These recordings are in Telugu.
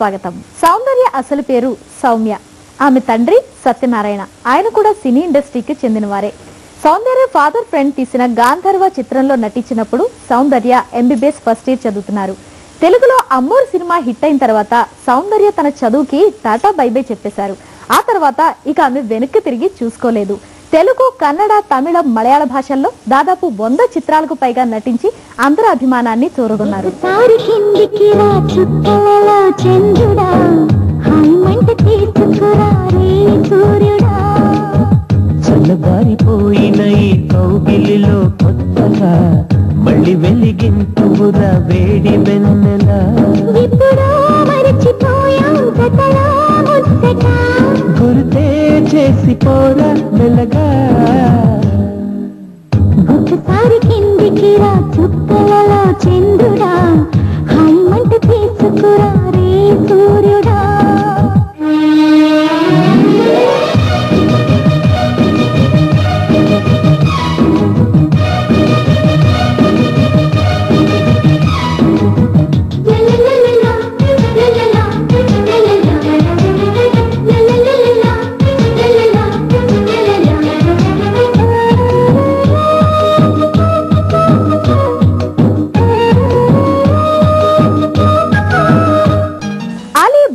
స్వాగతం. సౌందర్య అసలు పేరు సౌమ్య. ఆమె తండ్రి సత్యనారాయణ. ఆయన కూడా సినీ ఇండస్ట్రీకి చెందినవారే. సౌందర్య ఫాదర్ ఫ్రెండ్ తీసిన గాంధర్వ చిత్రంలో నటించినప్పుడు సౌందర్య MBBS ఫస్ట్ ఇయర్ చదువుతున్నారు. తెలుగులో అమ్మోరు సినిమా హిట్ అయిన తర్వాత సౌందర్య తన చదువుకి టాటా బై బై చెప్పేశారు. ఆ తర్వాత ఇక ఆమె వెనక్కి తిరిగి చూసుకోలేదు. తెలుగు, కన్నడ, తమిళ, మలయాళ భాషల్లో దాదాపు 100 చిత్రాలకు పైగా నటించి అందరి అభిమానాన్ని చూరగొన్నారు. చల్లబారిపోయిన ఈ కౌగిలిలో కొత్తగా మళ్ళీ వెలిగింతువురా వేడి వెన్నెలా. గుర్తే చేసిపోరా మెల్లగా. ఒకసారి కిందికి రా చుక్కలలో చంద్రుడా, హాయి మంట తీసుకురా రే సూర్యుడా.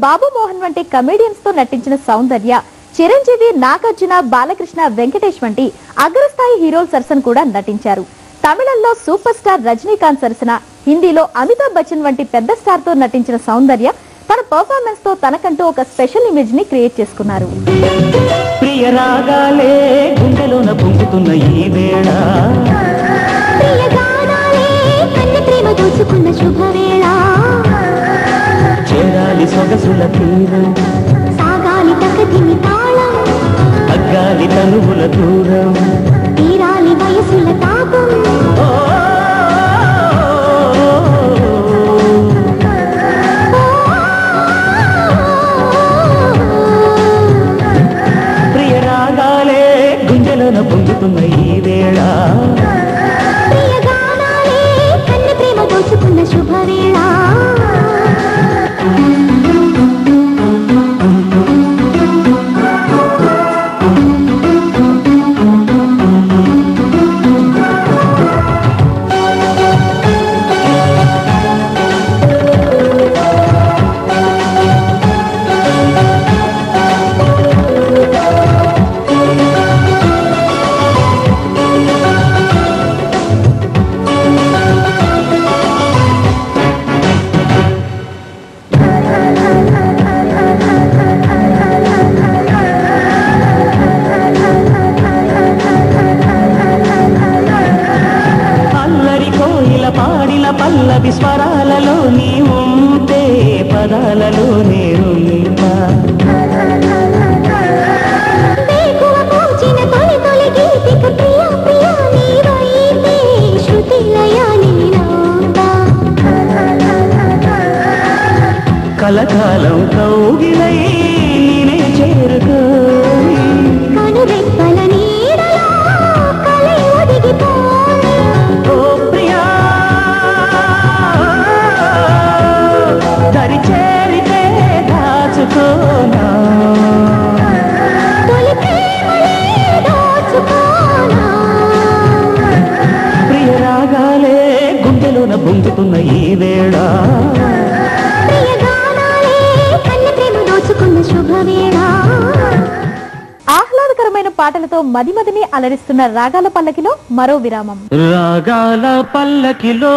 బాబు మోహన్ వంటి కమెడియన్స్ తో నటించిన సౌందర్య చిరంజీవి, నాగార్జున, బాలకృష్ణ, వెంకటేష్ వంటి అగ్రస్థాయి హీరోల సరసన కూడా నటించారు. తమిళంలో సూపర్ స్టార్ రజనీకాంత్ సరసన, హిందీలో అమితాబ్ బచ్చన్ వంటి పెద్ద స్టార్ తో నటించిన సౌందర్య తన పర్ఫార్మెన్స్ తో తనకంటూ ఒక స్పెషల్ ఇమేజ్ ని క్రియేట్ చేసుకున్నారు. ప్రియ రాగాలే గుండెలోన పొంగుతున్న ఈ వేళ, ప్రియ గానాలే కన్నె ప్రేమ దోచుకున్న శుభవేళ. చేరాలి సొగసుల తీరం, సాగాలి తకదిమి తాళం, అగ్గాలి తనువుల దూరం, తీరాలి వయసుల తాపం. ప్రియ రాగాలే గుండెలోన పొంగుతున్న ఈ వేళ, ప్రియ గానాలే కన్నె ప్రేమ దోచుకున్న శుభవేళ. పాడిన పల్లవి స్వరాలలో నీ ఉంటే పదాలలో నేను కలకాలం కౌగిలై నేనే చేరుకో. ప్రియ రాగాలే గుండెలోన పొంగుతున్న ఈ వేళ, ప్రియ గానాలే కన్నె ప్రేమ దోచుకున్న శుభవేళ. ఆహ్లాదకరమైన పాటలతో మదిమదిని అలరిస్తున్న రాగాల పల్లకిలో మరో విరామం. రాగాల పల్లకిలో